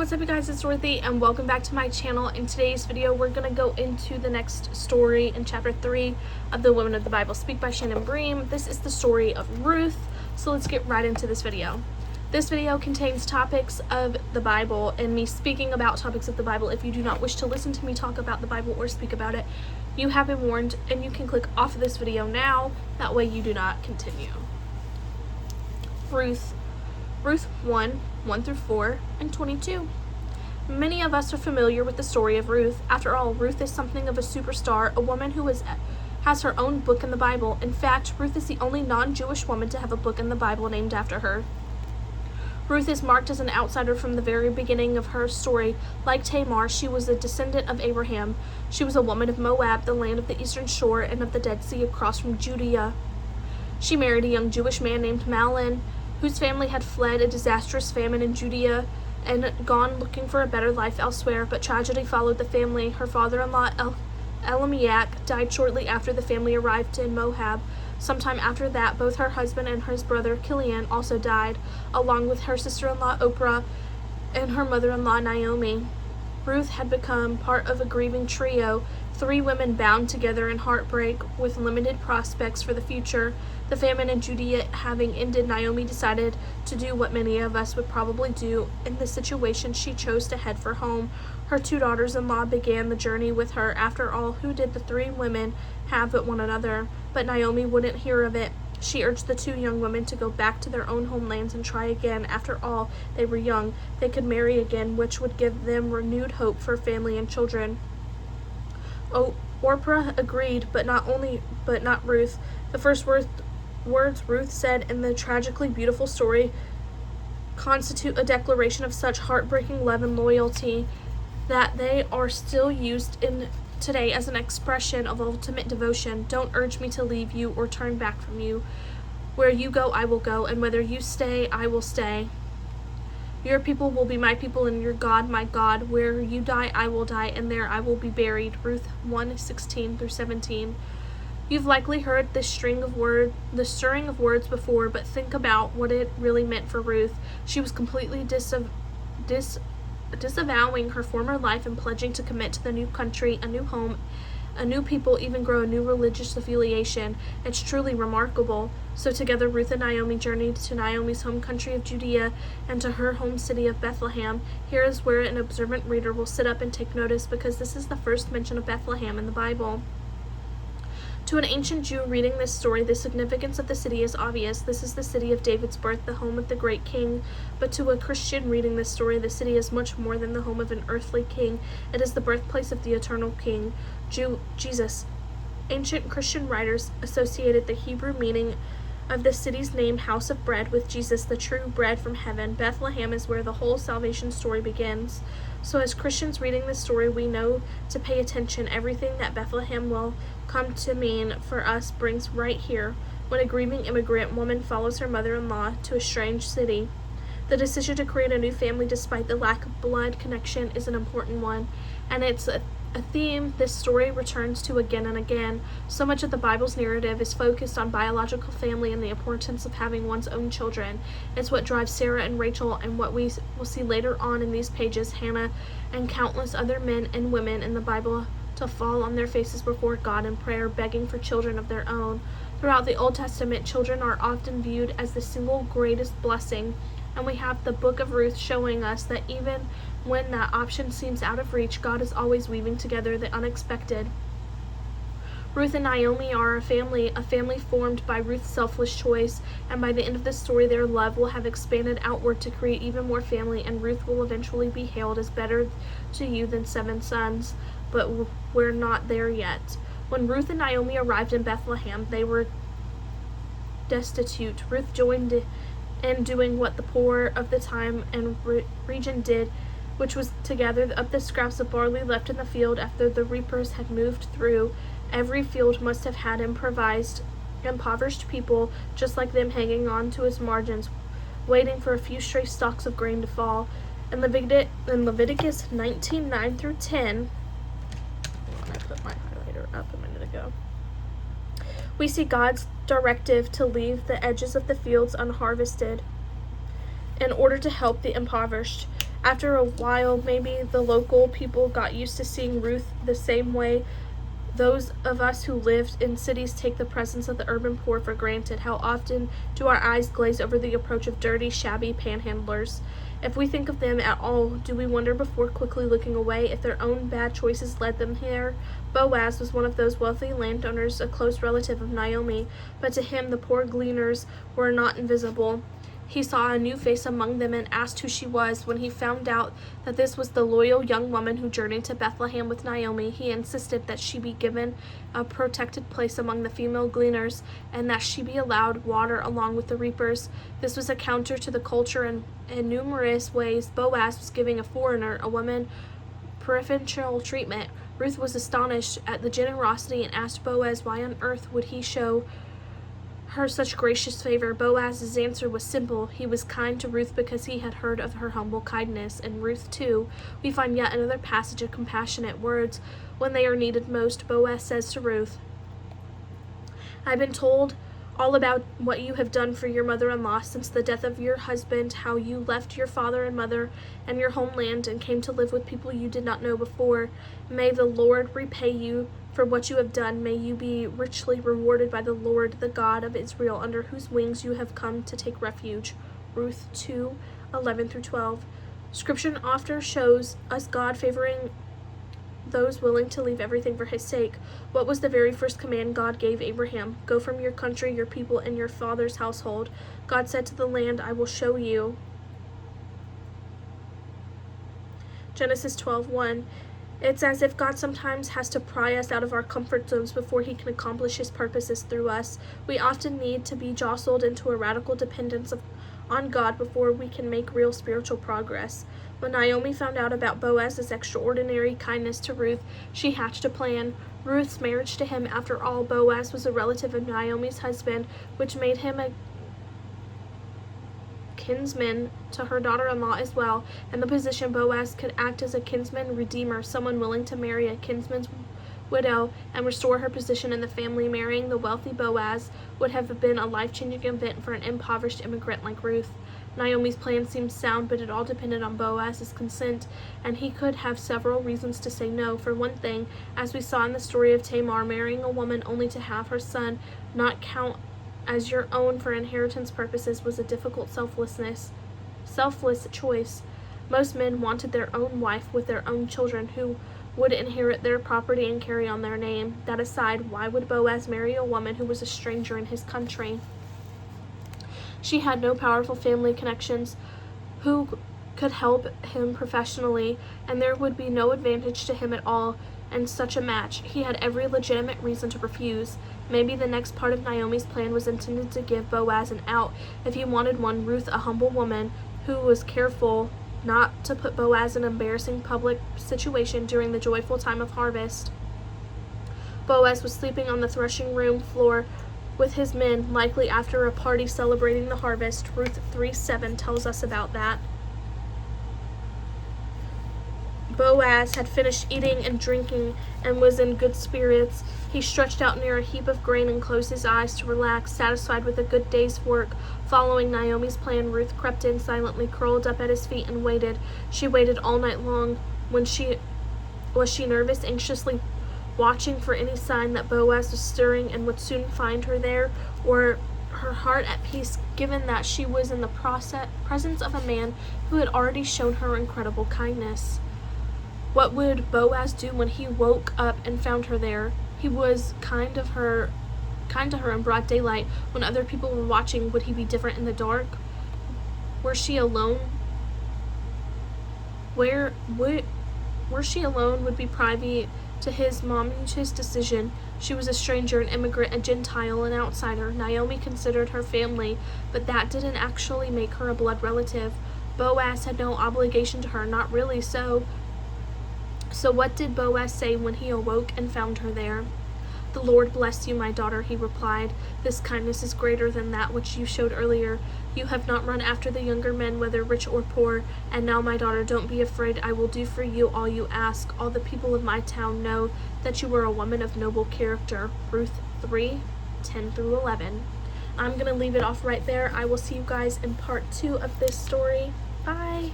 What's up, you guys? It's Ruthie and welcome back to my channel. In today's video we're going to go into the next story in chapter 3 of the Women of the Bible Speak by Shannon Bream. This is the story of Ruth, so let's get right into this video. This video contains topics of the Bible and me speaking about topics of the Bible. If you do not wish to listen to me talk about the Bible or speak about it, you have been warned and you can click off of this video now. That way you do not continue. Ruth 1 through 4 and 22. Many of us are familiar with the story of Ruth. After all, Ruth is something of a superstar, a woman who has her own book in the Bible. In fact, Ruth is the only non-Jewish woman to have a book in the Bible named after her. Ruth is marked as an outsider from the very beginning of her story. Like Tamar, she was a descendant of Abraham. She was a woman of Moab, the land of the eastern shore and of the Dead Sea across from Judea. She married a young Jewish man named Mahlon, whose family had fled a disastrous famine in Judea and gone looking for a better life elsewhere, but tragedy followed the family. Her father-in-law, Elimelech, died shortly after the family arrived in Moab. Sometime after that, both her husband and his brother, Kilian, also died, along with her sister-in-law, Oprah, and her mother-in-law, Naomi. Ruth had become part of a grieving trio, 3 women bound together in heartbreak with limited prospects for the future. The famine in Judea having ended, Naomi decided to do what many of us would probably do in this situation. She chose to head for home. Her 2 daughters-in-law began the journey with her. After all, who did the 3 women have but one another? But Naomi wouldn't hear of it. She urged the 2 young women to go back to their own homelands and try again. After all, they were young. They could marry again, which would give them renewed hope for family and children. Orpah agreed, but not Ruth. The first words Ruth said in the tragically beautiful story constitute a declaration of such heartbreaking love and loyalty that they are still used in today as an expression of ultimate devotion. Don't urge me to leave you or turn back from you. Where you go, I will go, and whether you stay, I will stay. Your people will be my people, and your God, my God. Where you die, I will die, and there I will be buried. Ruth 1:16 through 17. You've likely heard the stirring of words before, but think about what it really meant for Ruth. She was completely disavowing her former life and pledging to commit to the new country, a new home, a new people, even grow a new religious affiliation. It's truly remarkable. So together Ruth and Naomi journeyed to Naomi's home country of Judea and to her home city of Bethlehem. Here is where an observant reader will sit up and take notice, because this is the first mention of Bethlehem in the Bible. To an ancient Jew reading this story, the significance of the city is obvious. This is the city of David's birth, the home of the great king. But to a Christian reading this story, the city is much more than the home of an earthly king. It is the birthplace of the eternal king, Jesus. Ancient Christian writers associated the Hebrew meaning of the city's name, House of Bread, with Jesus, the true bread from heaven. Bethlehem is where the whole salvation story begins. So as Christians reading this story, we know to pay attention. Everything that Bethlehem will come to mean for us brings right here, when a grieving immigrant woman follows her mother-in-law to a strange city. The decision to create a new family despite the lack of blood connection is an important one, and it's a theme this story returns to again and again. So much of the Bible's narrative is focused on biological family and the importance of having one's own children. It's what drives Sarah and Rachel, and what we will see later on in these pages, Hannah and countless other men and women in the Bible, to fall on their faces before God in prayer, begging for children of their own. Throughout the Old Testament, children are often viewed as the single greatest blessing, and we have the book of Ruth showing us that even when that option seems out of reach, God is always weaving together the unexpected. Ruth and Naomi are a family formed by Ruth's selfless choice, and by the end of the story, their love will have expanded outward to create even more family, and Ruth will eventually be hailed as better to you than 7 sons. But we're not there yet. When Ruth and Naomi arrived in Bethlehem, they were destitute. Ruth joined in doing what the poor of the time and region did, which was to gather up the scraps of barley left in the field after the reapers had moved through. Every field must have had impoverished people just like them, hanging on to its margins, waiting for a few stray stalks of grain to fall. In Leviticus 19:9 through 10, I put my highlighter up a minute ago, we see God's directive to leave the edges of the fields unharvested in order to help the impoverished. After a while, maybe the local people got used to seeing Ruth the same way those of us who lived in cities take the presence of the urban poor for granted. How often do our eyes glaze over the approach of dirty, shabby panhandlers? If we think of them at all, do we wonder before quickly looking away if their own bad choices led them here? Boaz was one of those wealthy landowners, a close relative of Naomi, but to him the poor gleaners were not invisible. He saw a new face among them and asked who she was. When he found out that this was the loyal young woman who journeyed to Bethlehem with Naomi, he insisted that she be given a protected place among the female gleaners and that she be allowed water along with the reapers. This was a counter to the culture, and in numerous ways Boaz was giving a foreigner, a woman, preferential treatment. Ruth was astonished at the generosity and asked Boaz why on earth would he show her such gracious favor. Boaz's answer was simple. He was kind to Ruth because he had heard of her humble kindness. In Ruth 2, we find yet another passage of compassionate words. When they are needed most, Boaz says to Ruth, I've been told all about what you have done for your mother-in-law since the death of your husband, how you left your father and mother and your homeland and came to live with people you did not know before. May the Lord repay you for what you have done. May you be richly rewarded by the Lord, the God of Israel, under whose wings you have come to take refuge. Ruth 2:11-12. Scripture often shows us God favoring those willing to leave everything for his sake. What was the very first command God gave Abraham? Go from your country, your people, and your father's household. God said to the land, I will show you. Genesis 12:1. It's as if God sometimes has to pry us out of our comfort zones before he can accomplish his purposes through us. We often need to be jostled into a radical dependence on God before we can make real spiritual progress. When Naomi found out about Boaz's extraordinary kindness to Ruth, she hatched a plan. Ruth's marriage to him, after all, Boaz was a relative of Naomi's husband, which made him a kinsman to her daughter-in-law as well. In the position, Boaz could act as a kinsman redeemer, someone willing to marry a kinsman's widow and restore her position in the family. Marrying the wealthy Boaz would have been a life-changing event for an impoverished immigrant like Ruth. Naomi's plan seemed sound, but it all depended on Boaz's consent, and he could have several reasons to say no. For one thing, as we saw in the story of Tamar, marrying a woman only to have her son not count as your own for inheritance purposes was a difficult selfless choice. Most men wanted their own wife with their own children who would inherit their property and carry on their name. That aside, why would Boaz marry a woman who was a stranger in his country? She had no powerful family connections who could help him professionally, and there would be no advantage to him at all in such a match. He had every legitimate reason to refuse. Maybe the next part of Naomi's plan was intended to give Boaz an out, if he wanted one. Ruth, a humble woman who was careful not to put Boaz in an embarrassing public situation during the joyful time of harvest. Boaz was sleeping on the threshing room floor with his men, likely after a party celebrating the harvest. Ruth 3:7 tells us about that. Boaz had finished eating and drinking and was in good spirits. He stretched out near a heap of grain and closed his eyes to relax, satisfied with a good day's work. Following Naomi's plan, Ruth crept in silently, curled up at his feet, and waited. She waited all night long. Was she nervous, anxiously watching for any sign that Boaz was stirring and would soon find her there, or her heart at peace, given that she was in the presence of a man who had already shown her incredible kindness? What would Boaz do when he woke up and found her there? He was kind to her in broad daylight. When other people were watching, would he be different in the dark? Were she alone? Were she alone would be private to his momentous decision. She was a stranger, an immigrant, a Gentile, an outsider. Naomi considered her family, but that didn't actually make her a blood relative. Boaz had no obligation to her, not really so. So what did Boaz say when he awoke and found her there? The Lord bless you, my daughter, he replied. This kindness is greater than that which you showed earlier. You have not run after the younger men, whether rich or poor. And now, my daughter, don't be afraid. I will do for you all you ask. All the people of my town know that you are a woman of noble character. Ruth 3:10-11. I'm going to leave it off right there. I will see you guys in part 2 of this story. Bye.